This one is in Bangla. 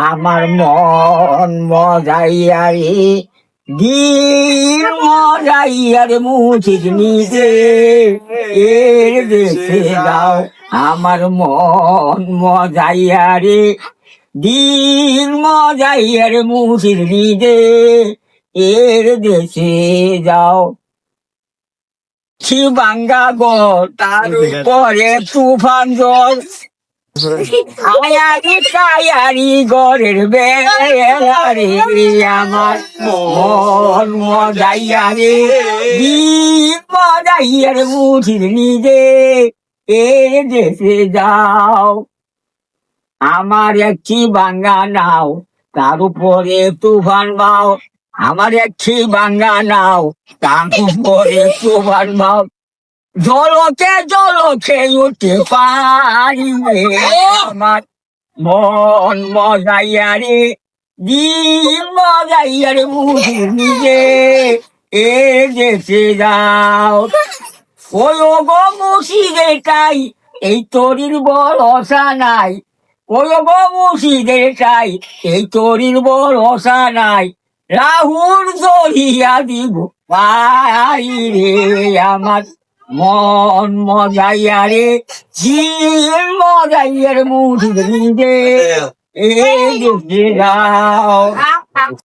আমার মন মজাইয়ারে দিন মজাইয়ারে মুছিস নিজে এর দেশে যাও। আমার মন মজাইয়ারে দিন মজাইয়ারে মুছিস নিজে এর দেশে যাও। বাঙ্গা গর তার উপরে তুফান জল আয়ারি কায়ারি গরের বেড়ারে আমার মন মজাইয়ারে দিন মজাইয়ারে মুছিস নিজে এ দেশে যাও। আমার একটি বাঙ্গা নাও তার উপরে তুফান বাও। আমার একটি বাঙ্গা নাও তার উপরে তুফান বাও। জলকে জলকে উঠতে পারি আমার মন মজাইয়ারে দিন মজাইয়ারে মুছিস নিজে এ দেশে যাও। ওই গো মুর্শিদের টাই এই তরির ভরসা নাই। ওই গো মুর্শিদের টাই এই তরির ভরসা নাই। রাহুল জড়িয়া দিব পাই রে আমার মন মজাইয়ারে দিন মজাইয়ারে মুছিস নিজে এ দেশে যাও।